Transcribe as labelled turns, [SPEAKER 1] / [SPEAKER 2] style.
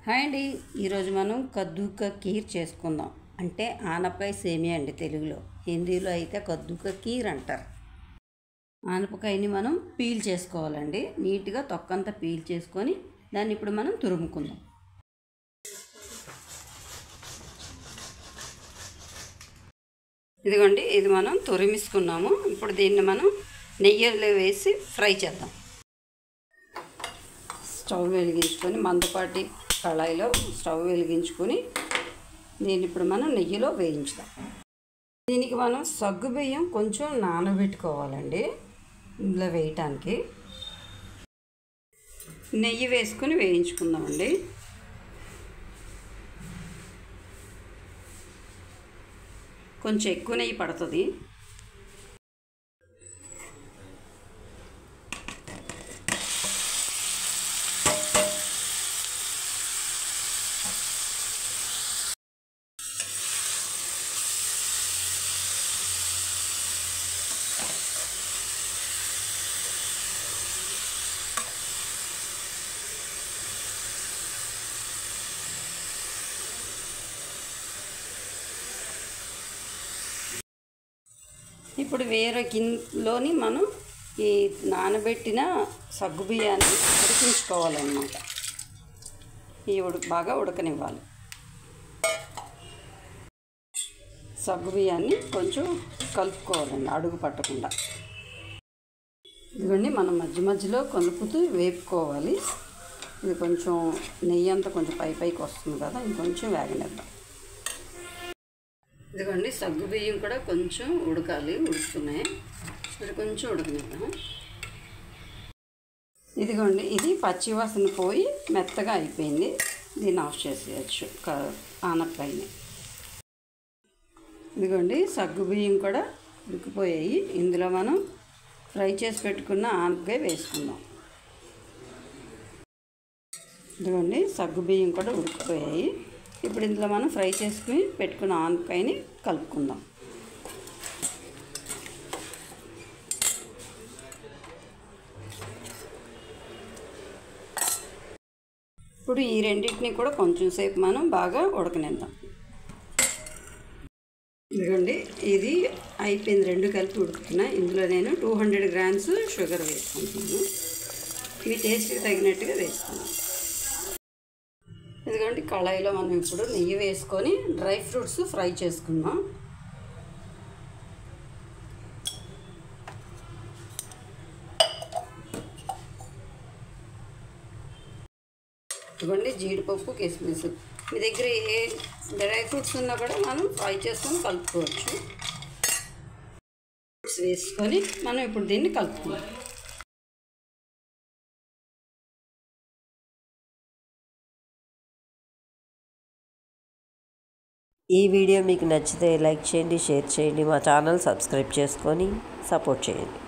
[SPEAKER 1] Hi అండి, ఈరోజు మనం కద్దూకా కీర్ చేసుకుందాం. అంటే ఆనపకాయ సేమియా అండి తెలుగులో. హిందీలో అయితే కద్దూకా కీర్ అంటారు. ఆనపకాయని మనం పీల్ చేసుకోవాలండి. నీట్గా తొక్కంతా పీల్ చేసుకొని దాన్ని ఇప్పుడు మనం తురుముకుందాం. ఇదిగోండి, ఇది మనం తురిమిసుకున్నాము. ఇప్పుడు దీన్ని మనం నెయ్యిలో వేసి ఫ్రై చేద్దాం. స్టవ్ వెలిగించుకొని మందపాటి కళాయిలో స్టవ్ వెలిగించుకొని దీన్ని ఇప్పుడు మనం నెయ్యిలో వేయించుదాం. దీనికి మనం సగ్గుబియ్యం కొంచెం నానబెట్టుకోవాలండి. ఇందులో వేయటానికి నెయ్యి వేసుకొని వేయించుకుందామండి. కొంచెం ఎక్కువ నెయ్యి పడుతుంది. ఇప్పుడు వేరే గిన్నెలోని మనం ఈ నానబెట్టిన సగ్గుబియ్యాన్ని ఉడికించుకోవాలన్నమాట. బాగా ఉడకనివ్వాలి. సగ్గుబియ్యాన్ని కొంచెం కలుపుకోవాలండి, అడుగు పట్టకుండా. ఇదిగోండి, మనం మధ్య మధ్యలో కలుపుతూ వేపుకోవాలి. ఇది కొంచెం నెయ్యి అంతా కొంచెం పైకి వస్తుంది కదా, ఇంకొంచెం వేగనిద్దాం. ఇదిగోండి, సగ్గుబియ్యం కూడా కొంచెం ఉడుకుతున్నాయి. ఇప్పుడు కొంచెం ఉడకనిద్దాం. ఇదిగోండి, ఇది పచ్చివాసన పోయి మెత్తగా అయిపోయింది. దీన్ని ఆఫ్ చేసేయచ్చు ఆనపకాయని. ఇదిగోండి, సగ్గుబియ్యం కూడా ఉడికిపోయాయి. ఇందులో మనం ఫ్రై చేసి పెట్టుకున్న ఆనపకాయ వేసుకుందాం. ఇదిగోండి, సగ్గుబియ్యం కూడా ఉడికిపోయాయి. ఇప్పుడు ఇందులో మనం ఫ్రై చేసుకుని పెట్టుకున్న ఆనపకాయని కలుపుకుందాం. ఇప్పుడు ఈ రెండింటిని కూడా కొంచెం సేపు మనం బాగా ఉడకనిద్దాం. ఇదిగోండి, ఇది అయిపోయింది. రెండు కలిపి ఉడుకుతున్నాయి. ఇందులో నేను 200 grams షుగర్ వేసుకుంటున్నాను. ఇవి టేస్ట్కి తగినట్టుగా వేసుకున్నాను. ఇదిగోండి, కళాయిలో మనం ఇప్పుడు నెయ్యి వేసుకొని డ్రై ఫ్రూట్స్ ఫ్రై చేసుకుందాం. ఇదిగోండి, జీడిపప్పు, కిస్మిస్, మీ దగ్గర ఏ డ్రై ఫ్రూట్స్ ఉన్నా కూడా మనం ఫ్రై చేసుకొని కలుపుకోవచ్చు. ఫ్రూట్స్ వేసుకొని మనం ఇప్పుడు దీన్ని కలుపుకుందాం.
[SPEAKER 2] ఈ వీడియో మీకు నచ్చితే లైక్ చేయండి, షేర్ చేయండి, మా ఛానల్ సబ్స్క్రైబ్ చేసుకొని సపోర్ట్ చేయండి.